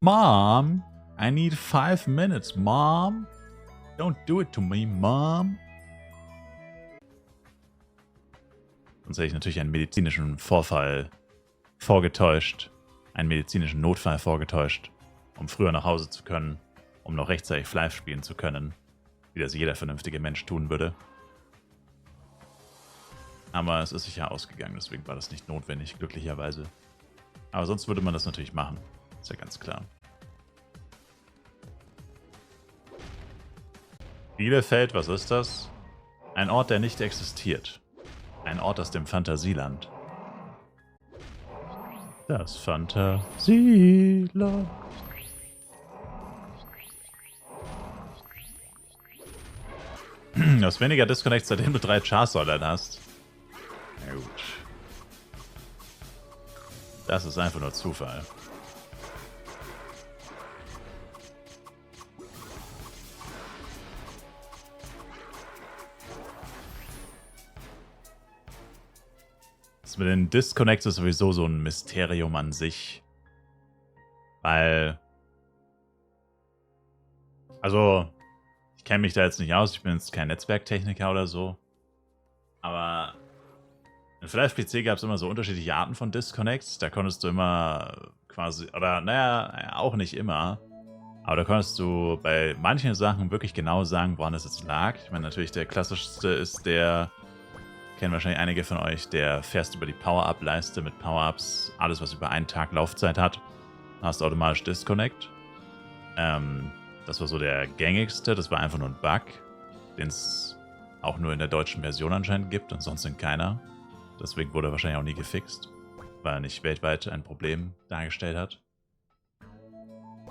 Mom, I need 5 minutes, Mom. Don't do it to me, Mom. Sonst hätte ich natürlich einen medizinischen Vorfall vorgetäuscht. Einen medizinischen Notfall vorgetäuscht, um früher nach Hause zu können, um noch rechtzeitig Flive spielen zu können, wie das jeder vernünftige Mensch tun würde. Aber es ist sicher ausgegangen, deswegen war das nicht notwendig, glücklicherweise. Aber sonst würde man das natürlich machen, ist ja ganz klar. Bielefeld, was ist das? Ein Ort, der nicht existiert. Ein Ort aus dem Fantasieland. Das Fantasieland. Du hast weniger Disconnects, seitdem du 3 Char-Säulen hast. Na gut. Das ist einfach nur Zufall. Das mit den Disconnects ist sowieso so ein Mysterium an sich. Weil... Also, ich kenne mich da jetzt nicht aus, ich bin jetzt kein Netzwerktechniker oder so. Aber in Flash PC gab es immer so unterschiedliche Arten von Disconnects. Da konntest du immer quasi, oder naja, auch nicht immer. Aber da konntest du bei manchen Sachen wirklich genau sagen, woran es jetzt lag. Ich meine, natürlich der klassischste ist der, kennen wahrscheinlich einige von euch, der fährst über die Power-Up-Leiste mit Power-Ups. Alles, was über einen Tag Laufzeit hat, hast du automatisch Disconnect. Das war so der gängigste. Das war einfach nur ein Bug, den es auch nur in der deutschen Version anscheinend gibt und sonst in keiner. Deswegen wurde er wahrscheinlich auch nie gefixt, weil er nicht weltweit ein Problem dargestellt hat.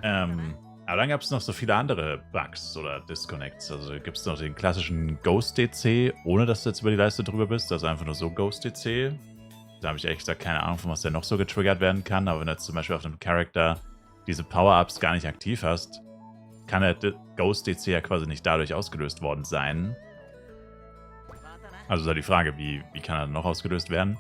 Aber dann gab es noch so viele andere Bugs oder Disconnects. Also gibt es noch den klassischen Ghost-DC, ohne dass du jetzt über die Leiste drüber bist. Also einfach nur so Ghost-DC. Da habe ich ehrlich gesagt keine Ahnung, von was der noch so getriggert werden kann. Aber wenn du jetzt zum Beispiel auf einem Charakter diese Power-Ups gar nicht aktiv hast, kann der Ghost-DC ja quasi nicht dadurch ausgelöst worden sein. Also ist ja die Frage, wie kann er noch ausgelöst werden?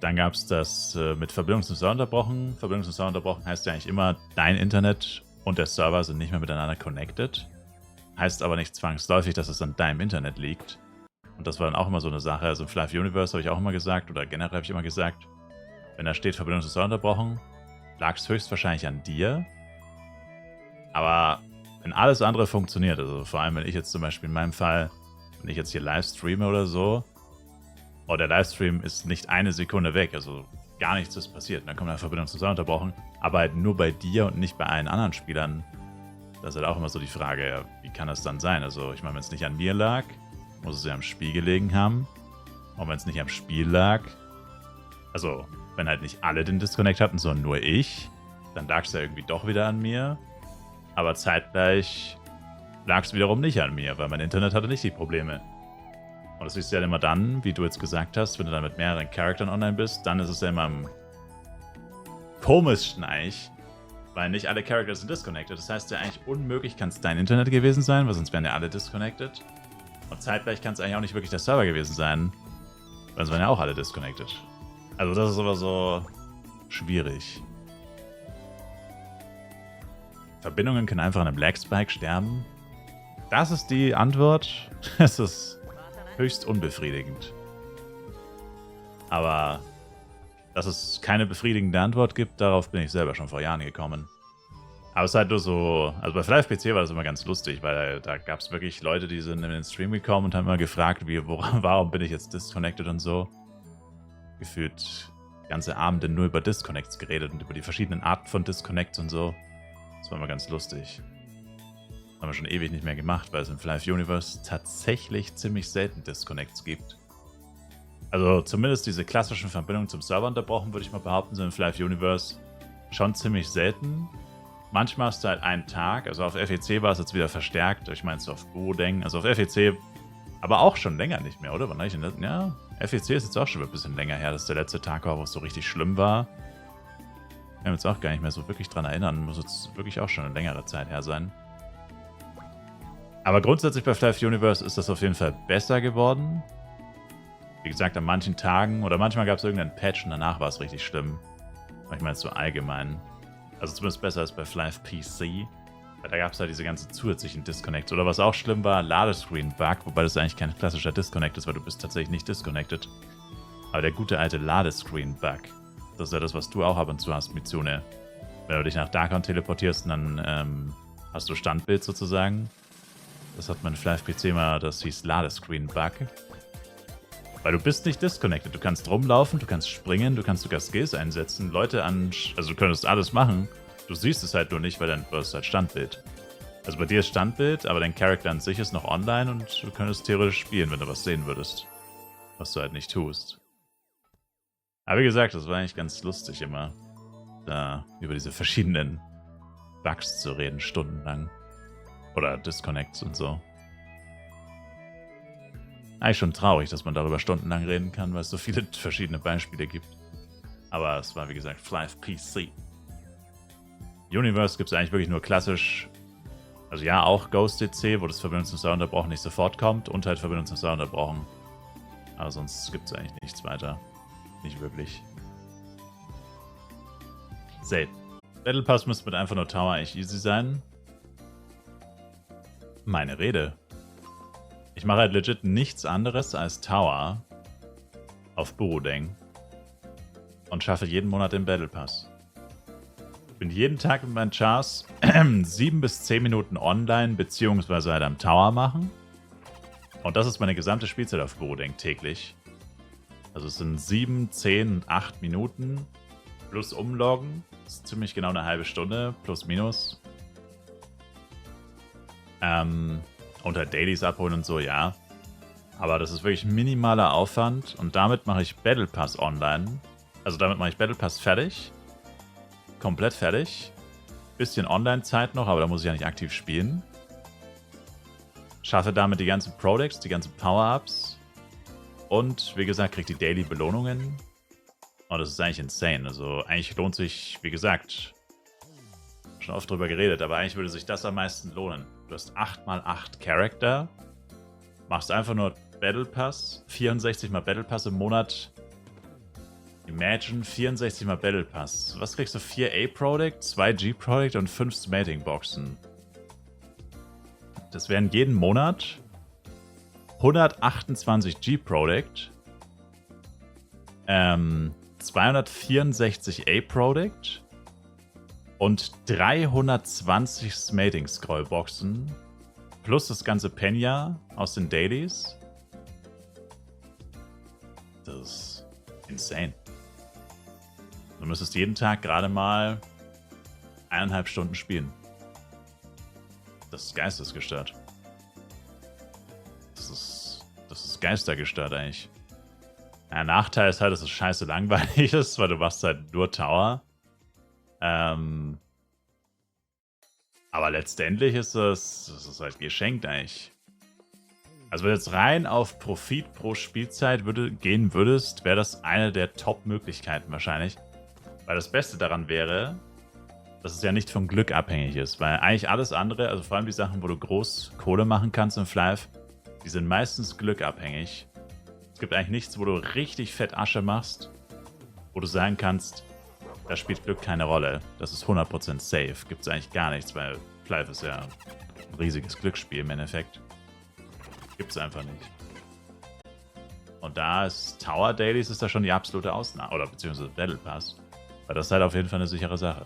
Dann gab es das mit Verbindung zum Server unterbrochen. Verbindung zum Server unterbrochen heißt ja eigentlich immer, dein Internet und der Server sind nicht mehr miteinander connected. Heißt aber nicht zwangsläufig, dass es an deinem Internet liegt. Und das war dann auch immer so eine Sache. Also im Flive Universe habe ich auch immer gesagt, oder generell habe ich immer gesagt, wenn da steht Verbindung zum Server unterbrochen, lag es höchstwahrscheinlich an dir. Aber wenn alles andere funktioniert, also vor allem wenn ich jetzt zum Beispiel in meinem Fall, wenn ich jetzt hier live streame oder so, und der Livestream ist nicht eine Sekunde weg, also gar nichts ist passiert. Und dann kommt eine Verbindung zum Server unterbrochen, aber halt nur bei dir und nicht bei allen anderen Spielern. Das ist halt auch immer so die Frage, ja, wie kann das dann sein? Also ich meine, wenn es nicht an mir lag, muss es ja am Spiel gelegen haben. Und wenn es nicht am Spiel lag, also wenn halt nicht alle den Disconnect hatten, sondern nur ich, dann lag es ja irgendwie doch wieder an mir. Aber zeitgleich lag es wiederum nicht an mir, weil mein Internet hatte nicht die Probleme. Und das siehst du ja immer dann, wie du jetzt gesagt hast, wenn du dann mit mehreren Charakteren online bist, dann ist es ja immer am komischsten eigentlich, weil nicht alle Charakter sind disconnected. Das heißt ja eigentlich unmöglich kann es dein Internet gewesen sein, weil sonst wären ja alle disconnected. Und zeitgleich kann es eigentlich auch nicht wirklich der Server gewesen sein, weil sonst wären ja auch alle disconnected. Also das ist aber so schwierig. Verbindungen können einfach an einem Lag Spike sterben. Das ist die Antwort. Das ist höchst unbefriedigend. Aber dass es keine befriedigende Antwort gibt, darauf bin ich selber schon vor Jahren gekommen. Aber es ist halt nur so, also bei Flive PC war das immer ganz lustig, weil da gab es wirklich Leute, die sind in den Stream gekommen und haben immer gefragt, warum bin ich jetzt disconnected und so. Gefühlt ganze Abende nur über Disconnects geredet und über die verschiedenen Arten von Disconnects und so. Das war immer ganz lustig. Haben wir schon ewig nicht mehr gemacht, weil es im Flive Universe tatsächlich ziemlich selten Disconnects gibt. Also zumindest diese klassischen Verbindungen zum Server unterbrochen, würde ich mal behaupten, sind im Flive Universe schon ziemlich selten. Manchmal hast du halt einen Tag, also auf FEC war es jetzt wieder verstärkt, ich meine es auf Bodeng, also auf FEC, aber auch schon länger nicht mehr, oder? Wann ich denn, ja, FEC ist jetzt auch schon ein bisschen länger her, dass der letzte Tag war, wo es so richtig schlimm war. Ich kann mich jetzt auch gar nicht mehr so wirklich dran erinnern, muss jetzt wirklich auch schon eine längere Zeit her sein. Aber grundsätzlich bei Flive Universe ist das auf jeden Fall besser geworden. Wie gesagt, an manchen Tagen oder manchmal gab es irgendeinen Patch und danach war es richtig schlimm. Aber ich meine es so allgemein. Also zumindest besser als bei Flive PC. Weil da gab es halt diese ganzen zusätzlichen Disconnects. Oder was auch schlimm war, Ladescreen-Bug, wobei das eigentlich kein klassischer Disconnect ist, weil du bist tatsächlich nicht disconnected. Aber der gute alte Ladescreen-Bug, das ist ja das, was du auch ab und zu hast, Mitsune. Wenn du dich nach Darkon teleportierst, dann hast du Standbild sozusagen. Das hat mein Flive-PC mal, das hieß Ladescreen-Bug. Weil du bist nicht disconnected. Du kannst rumlaufen, du kannst springen, du kannst sogar Skills einsetzen, Leute also du könntest alles machen. Du siehst es halt nur nicht, weil dann ist halt Standbild. Also bei dir ist Standbild, aber dein Charakter an sich ist noch online und du könntest theoretisch spielen, wenn du was sehen würdest. Was du halt nicht tust. Aber wie gesagt, das war eigentlich ganz lustig immer, da über diese verschiedenen Bugs zu reden, stundenlang. Oder Disconnects und so. Eigentlich schon traurig, dass man darüber stundenlang reden kann, weil es so viele verschiedene Beispiele gibt. Aber es war, wie gesagt, Flive PC. Universe gibt es eigentlich wirklich nur klassisch. Also ja, auch Ghost DC, wo das Verbindung zum Server unterbrochen nicht sofort kommt und halt Verbindung zum Server unterbrochen. Aber sonst gibt es eigentlich nichts weiter. Nicht wirklich. Selten. Battle Pass müsste mit einfach nur Tower eigentlich easy sein. Meine Rede. Ich mache halt legit nichts anderes als Tower auf Burudeng und schaffe jeden Monat den Battle Pass. Ich bin jeden Tag mit meinen Chars 7 bis 10 Minuten online, beziehungsweise halt am Tower machen. Und das ist meine gesamte Spielzeit auf Burudeng täglich. Also es sind 7, 10 und 8 Minuten plus umloggen. Das ist ziemlich genau eine halbe Stunde, plus minus. Und halt Dailies abholen und so, ja. Aber das ist wirklich minimaler Aufwand. Und damit mache ich Battle Pass online. Also damit mache ich Battle Pass fertig. Komplett fertig. Bisschen Online-Zeit noch, aber da muss ich ja nicht aktiv spielen. Schaffe damit die ganzen Products, die ganzen Power-Ups. Und wie gesagt, kriege die Daily-Belohnungen. Und das ist eigentlich insane. Also eigentlich lohnt sich, wie gesagt, schon oft drüber geredet, aber eigentlich würde sich das am meisten lohnen. Du hast 8x8 Charakter, machst einfach nur Battle Pass, 64 mal Battle Pass im Monat. Imagine 64 mal Battle Pass. Was kriegst du? 4 A-Product, 2 G-Product und 5 Smating-Boxen. Das wären jeden Monat 128 G-Product, 264 A-Product und 320 Smating-Scrollboxen plus das ganze Penya aus den Dailies. Das ist insane. Du müsstest jeden Tag gerade mal 1,5 Stunden spielen. Das ist geistesgestört. Das ist geistergestört eigentlich. Der Nachteil ist halt, dass es scheiße langweilig ist, weil du machst halt nur Tower. Aber letztendlich ist es halt geschenkt eigentlich. Also wenn du jetzt rein auf Profit pro Spielzeit gehen würdest, wäre das eine der Top-Möglichkeiten wahrscheinlich. Weil das Beste daran wäre, dass es ja nicht vom Glück abhängig ist. Weil eigentlich alles andere, also vor allem die Sachen, wo du groß Kohle machen kannst im Flive, die sind meistens glückabhängig. Es gibt eigentlich nichts, wo du richtig fett Asche machst, wo du sagen kannst, da spielt Glück keine Rolle. Das ist 100% safe. Gibt es eigentlich gar nichts, weil Flive ist ja ein riesiges Glücksspiel im Endeffekt. Gibt es einfach nicht. Und da ist Tower Dailies ist da schon die absolute Ausnahme. Oder beziehungsweise Battle Pass. Weil das ist halt auf jeden Fall eine sichere Sache.